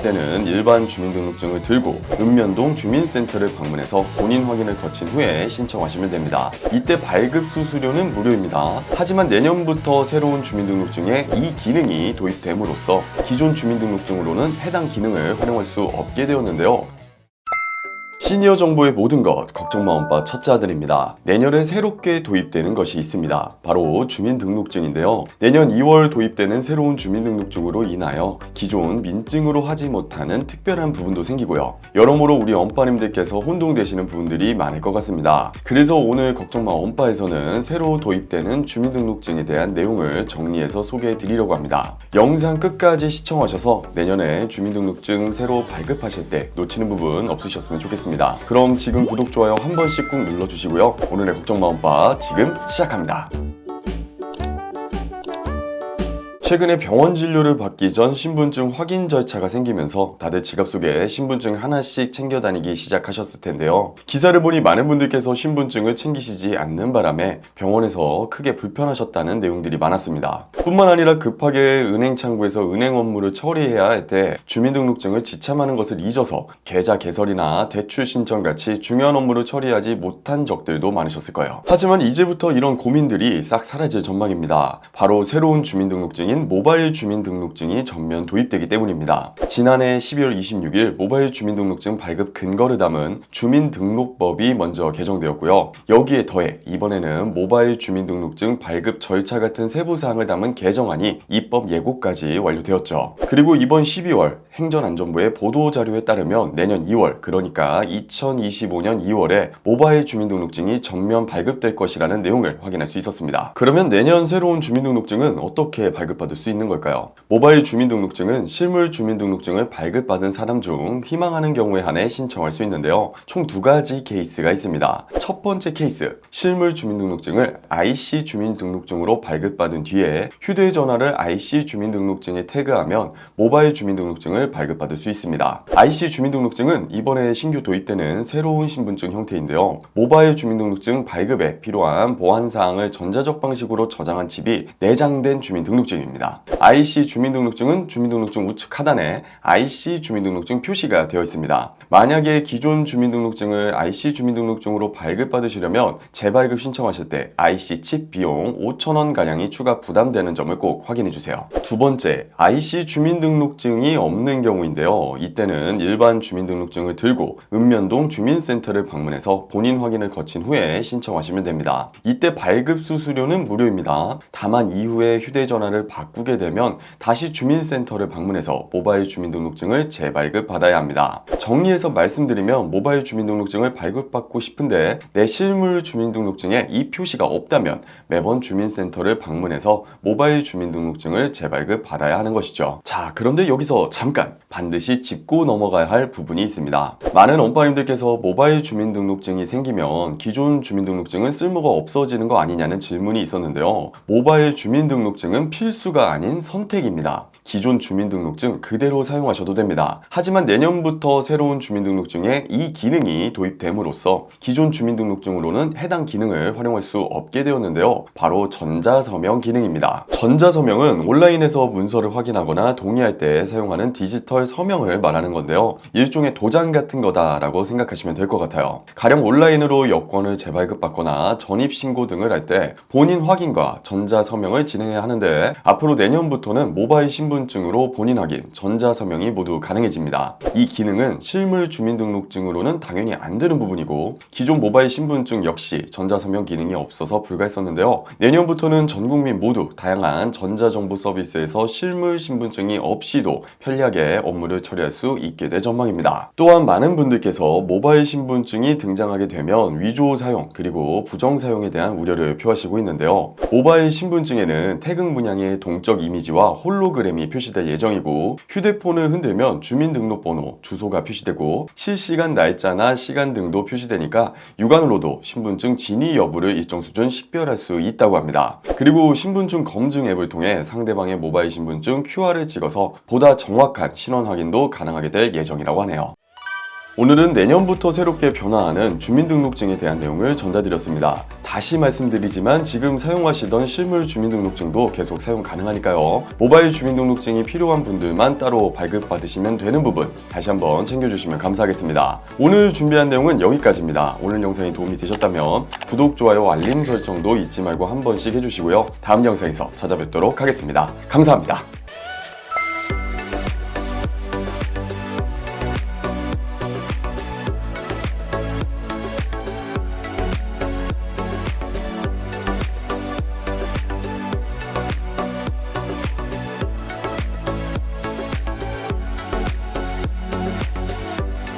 이때는 일반 주민등록증을 들고 읍면동 주민센터를 방문해서 본인 확인을 거친 후에 신청하시면 됩니다. 이때 발급 수수료는 무료입니다. 하지만 내년부터 새로운 주민등록증에 이 기능이 도입됨으로써 기존 주민등록증으로는 해당 기능을 활용할 수 없게 되었는데요. 시니어 정보의 모든 것 걱정마 엄빠 첫째 아들입니다. 내년에 새롭게 도입되는 것이 있습니다. 바로 주민등록증인데요. 내년 2월 도입되는 새로운 주민등록증으로 인하여 기존 민증으로 하지 못하는 특별한 부분도 생기고요. 여러모로 우리 엄빠님들께서 혼동되시는 부분들이 많을 것 같습니다. 그래서 오늘 걱정마 엄빠에서는 새로 도입되는 주민등록증에 대한 내용을 정리해서 소개해 드리려고 합니다. 영상 끝까지 시청하셔서 내년에 주민등록증 새로 발급하실 때 놓치는 부분 없으셨으면 좋겠습니다. 그럼 지금 구독, 좋아요 한 번씩 꾹 눌러주시고요. 오늘의 걱정마 엄빠 지금 시작합니다. 최근에 병원 진료를 받기 전 신분증 확인 절차가 생기면서 다들 지갑 속에 신분증 하나씩 챙겨 다니기 시작하셨을 텐데요. 기사를 보니 많은 분들께서 신분증을 챙기시지 않는 바람에 병원에서 크게 불편하셨다는 내용들이 많았습니다. 뿐만 아니라 급하게 은행 창구에서 은행 업무를 처리해야 할 때 주민등록증을 지참하는 것을 잊어서 계좌 개설이나 대출 신청 같이 중요한 업무를 처리하지 못한 적들도 많으셨을 거예요. 하지만 이제부터 이런 고민들이 싹 사라질 전망입니다. 바로 새로운 주민등록증인 모바일 주민등록증이 전면 도입되기 때문입니다. 지난해 12월 26일 모바일 주민등록증 발급 근거를 담은 주민등록법이 먼저 개정되었고요. 여기에 더해 이번에는 모바일 주민등록증 발급 절차 같은 세부사항을 담은 개정안이 입법 예고까지 완료되었죠. 그리고 이번 12월 행정안전부의 보도자료에 따르면 내년 2월, 그러니까 2025년 2월에 모바일 주민등록증이 전면 발급될 것이라는 내용을 확인할 수 있었습니다. 그러면 내년 새로운 주민등록증은 어떻게 발급받을 수 있는 걸까요? 모바일 주민등록증은 실물 주민등록증을 발급받은 사람 중 희망하는 경우에 한해 신청할 수 있는데요. 총 두 가지 케이스가 있습니다. 첫 번째 케이스, 실물 주민등록증을 IC 주민등록증으로 발급받은 뒤에 휴대전화를 IC 주민등록증에 태그하면 모바일 주민등록증을 발급받을 수 있습니다. IC 주민등록증은 이번에 신규 도입되는 새로운 신분증 형태인데요. 모바일 주민등록증 발급에 필요한 보안사항을 전자적 방식으로 저장한 칩이 내장된 주민등록증입니다. IC 주민등록증은 주민등록증 우측 하단에 IC 주민등록증 표시가 되어 있습니다. 만약에 기존 주민등록증을 IC 주민등록증으로 발급받으시려면 재발급 신청하실 때 IC 칩 비용 5,000원가량이 추가 부담되는 점을 꼭 확인해주세요. 두 번째, IC 주민등록증이 없는 경우인데요. 이때는 일반 주민등록증을 들고 읍면동 주민센터를 방문해서 본인 확인을 거친 후에 신청하시면 됩니다. 이때 발급 수수료는 무료입니다. 다만 이후에 휴대전화를 바꾸게 되면 다시 주민센터를 방문해서 모바일 주민등록증을 재발급 받아야 합니다. 정리해서 말씀드리면 모바일 주민등록증을 발급받고 싶은데 내 실물 주민등록증에 이 표시가 없다면 매번 주민센터를 방문해서 모바일 주민등록증을 재발급 받아야 하는 것이죠. 자, 그런데 여기서 잠깐 반드시 짚고 넘어가야 할 부분이 있습니다. 많은 엄빠님들께서 모바일 주민등록증이 생기면 기존 주민등록증은 쓸모가 없어지는 거 아니냐는 질문이 있었는데요. 모바일 주민등록증은 필수가 아닌 선택입니다. 기존 주민등록증 그대로 사용하셔도 됩니다. 하지만 내년부터 새로운 주민등록증에 이 기능이 도입됨으로써 기존 주민등록증으로는 해당 기능을 활용할 수 없게 되었는데요. 바로 전자서명 기능입니다. 전자서명은 온라인에서 문서를 확인하거나 동의할 때 사용하는 디지털 서명을 말하는 건데요. 일종의 도장 같은 거다라고 생각하시면 될 것 같아요. 가령 온라인으로 여권을 재발급받거나 전입신고 등을 할 때 본인 확인과 전자서명을 진행해야 하는데 앞으로 내년부터는 모바일 신분증으로 본인 확인, 전자서명이 모두 가능해집니다. 이 기능은 실물 주민등록증으로는 당연히 안 되는 부분이고 기존 모바일 신분증 역시 전자서명 기능이 없어서 불가했었는데요. 내년부터는 전 국민 모두 다양한 전자정보 서비스에서 실물 신분증이 없이도 편리하게 업무를 처리할 수 있게 될 전망입니다. 또한 많은 분들께서 모바일 신분증이 등장하게 되면 위조 사용 그리고 부정 사용에 대한 우려를 표하시고 있는데요. 모바일 신분증에는 태극 문양의 동적 이미지와 홀로그램이 표시될 예정이고 휴대폰을 흔들면 주민등록번호, 주소가 표시되고 실시간 날짜나 시간 등도 표시되니까 육안으로도 신분증 진위 여부를 일정 수준 식별할 수 있다고 합니다. 그리고 신분증 검증 앱을 통해 상대방의 모바일 신분증 QR을 찍어서 보다 정확한 신원 확인도 가능하게 될 예정이라고 하네요. 오늘은 내년부터 새롭게 변화하는 주민등록증에 대한 내용을 전달드렸습니다. 다시 말씀드리지만 지금 사용하시던 실물 주민등록증도 계속 사용 가능하니까요. 모바일 주민등록증이 필요한 분들만 따로 발급받으시면 되는 부분 다시 한번 챙겨주시면 감사하겠습니다. 오늘 준비한 내용은 여기까지입니다. 오늘 영상이 도움이 되셨다면 구독, 좋아요, 알림 설정도 잊지 말고 한 번씩 해주시고요. 다음 영상에서 찾아뵙도록 하겠습니다. 감사합니다.